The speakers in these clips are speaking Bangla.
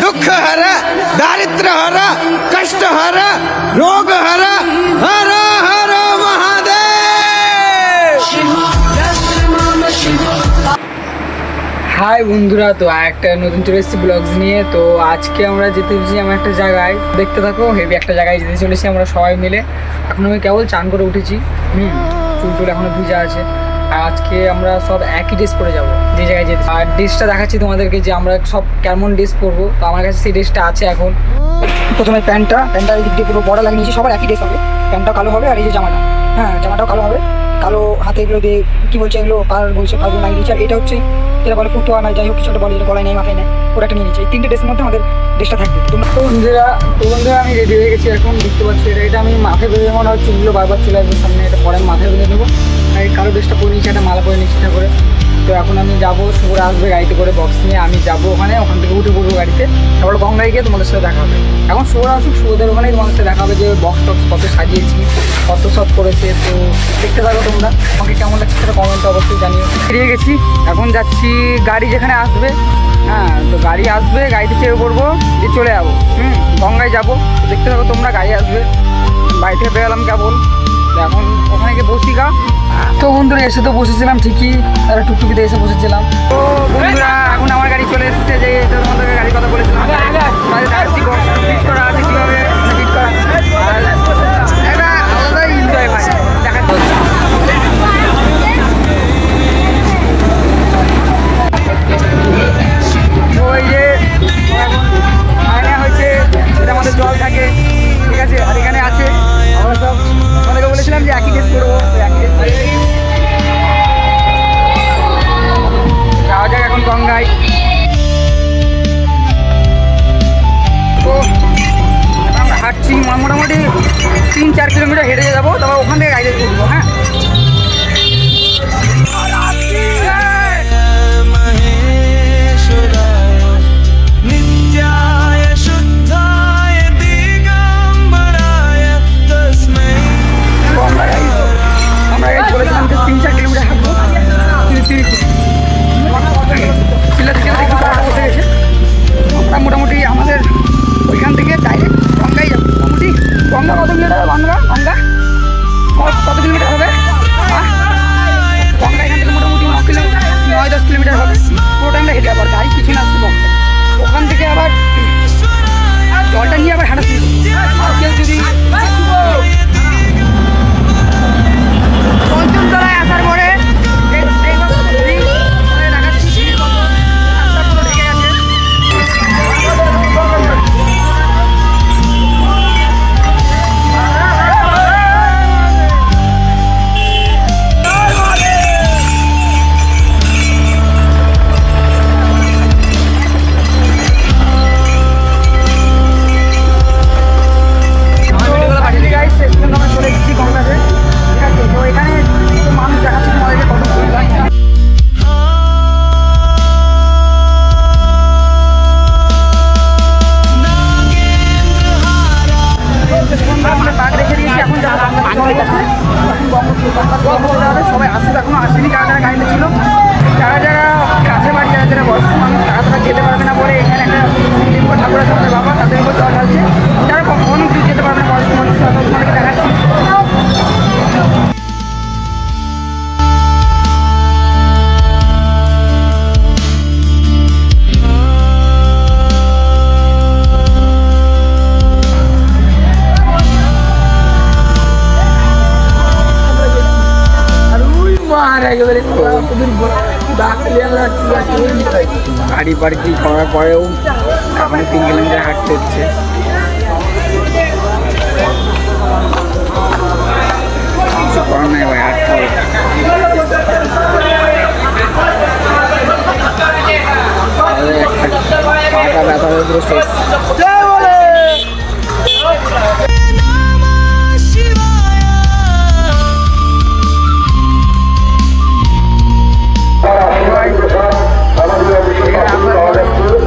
दुख हर दारिद्र हर कष्ट हर रोग हर हर हर महादेव। हाय बंधुरा, तो একটা নতুন চলে এসেছি ব্লগস নিয়ে। তো আজকে আমরা যেতে চলেছি আমরা একটা জায়গায়, দেখতে থাকো। হেভি একটা জায়গায় যেতে চলেছি আমরা সবাই মিলে। এখন আমি কেবল চান করে উঠেছি, চুল টুল এখনো ভিজা আছে। আর আজকে আমরা সব একই ড্রেস পরে যাবো যে জায়গায় যেতে। আর ড্রেসটা দেখাচ্ছি তোমাদেরকে যে আমরা সব কেমন ড্রেস পরবো। তো আমার কাছে সেই ড্রেসটা আছে এখন। প্রথমে প্যান্টটা এই দিক দিয়ে পুরো বড় লাগিয়ে নিয়েছি। সবার একই ড্রেস হবে, প্যান্টটাও কালো হবে আর এই যে জামাটা, জামাটাও কালো হবে। কালো হাতে এগুলো দিয়ে কী বলছে, এগুলো পাড়ার বলছে পাড়গুলো লাগিয়ে দিয়েছে। আর এটা হচ্ছে যেটা বলে ফুটোয়া না, যাই হোক কিছু একটা বলে, যেটা গলায় নেই মাথায় নেই, ওটা একটা নিয়ে নিচ্ছে। এই তিনটে ড্রেসের মধ্যে আমাদের ড্রেসটা থাকবে। বন্ধুরা আমি রেডি হয়ে গেছি এখন, দেখতে পাচ্ছি। এটা আমি মাথায় বেঁধে মনে হয় চুলগুলো বারবার চলে আসবে সামনে, এটা পরে আমি মাথায় বেঁধে দেবো। আর এই কালো ড্রেসটা পরে নিচ্ছি, একটা মালা পরে নিচ্ছি না করে। তো এখন আমি যাবো, শুভরা আসবে গাড়িতে করে বক্স নিয়ে, আমি যাবো ওখান থেকে উঠে পড়বো গাড়িতে। তারপর গঙ্গায় গিয়ে তোমাদের সাথে দেখা হবে। এখন শুভরা আসুক, শুভদের ওখানেই তোমাদের সাথে দেখা হবে যে বক্স টক্স কত সাজিয়েছি, কত সব করেছে। তো দেখতে থাকো তোমরা, আমাকে কেমন লাগছে সেটা কমেন্টে অবশ্যই জানিও। বেরিয়ে গেছি, এখন যাচ্ছি গাড়ি যেখানে আসবে। তো গাড়ি আসবে, গাড়িতে চেপে পড়বো, দিয়ে চলে যাবো। গঙ্গায় যাবো। দেখতে থাকো তোমরা, গাড়ি আসবে। বাড়ি থেকে বেরোলাম কেবল, এখন ওখানে গিয়ে বসি গা। তো বন্ধুরা এসে তো বসেছিলাম ঠিকই, তারা টুকটুকিতে এসে বসেছিলাম। তো বন্ধুরা এখন আমার গাড়ি চলে এসেছে, যে তোমাদেরকে গাড়ির কথা বলেছিলাম। ফিট করা আছে, কীভাবে ফিট করা, একটা আলাদাই এনজয় ভাই দেখাতে হচ্ছে। ওই যে আয়না হয়েছে, এটা আমাদের জল থাকে, ঠিক আছে। আর এখানে আছে আমরা সব আমাদেরকে বলেছিলাম যে একই ড্রেস করবো, একই ড্রেস যাওয়া যাক এখন গঙ্গায়। তো আমরা হাঁটছি, মোটামুটি 3-4 কিলোমিটার হেঁটে যাবো, তারপর ওখান থেকে গাড়িতে উঠবো। আমরা বলেছিলাম যে 3-4 কিলোমিটার হাঁটবো। আমরা মোটামুটি আমাদের ওইখান থেকে ডাইরেক্ট গঙ্গায় যাবো। মোটামুটি গঙ্গা কত কিলোমিটার হবে? গঙ্গা কত কিলোমিটার হবে? গঙ্গা এখান থেকে মোটামুটি 9-10 কিলোমিটার হবে। পুরোটা আমরা হেঁটে আবার গাড়ি পিছনে আসছি বক্সে। ওখান থেকে আবার জলটা নিয়ে আবার হাঁটাচ্ছি। কেউ যদি পঞ্চমতলায় আসার পরে সবাই আসছে, এখনো আসেনি। যারা যারা গাড়িতে ছিল, যারা যারা কাছে বাড়ি, যারা যারা বয়স্ক মানুষ, তারা যেতে পারবে না বলে এখানে একটা ঠাকুর আছে আমাদের বাবা, তাদের উপর জল ঢালছে। যারা কখনো কিছু যেতে পারবে না বয়স্ক মানুষ, তোমাদেরকে দেখাচ্ছি। গাড়ি পার্কিং করার পরেও এখন 3 কিলোমিটার হাঁটতে হচ্ছে। কিছু করার নাই ভাই, হাঁটতে হবে। পাটা ব্যথা হয়ে পুরো শেষ।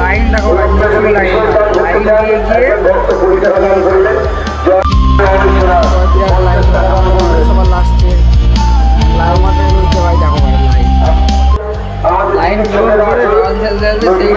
লাইন দেখো, লাইন দিয়ে গিয়ে সবার লাস্টে লাল মাঠে ভাই দেখো ভাই লাইন জল ঢেলতে সেই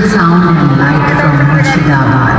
with sound and light from Murshidabad.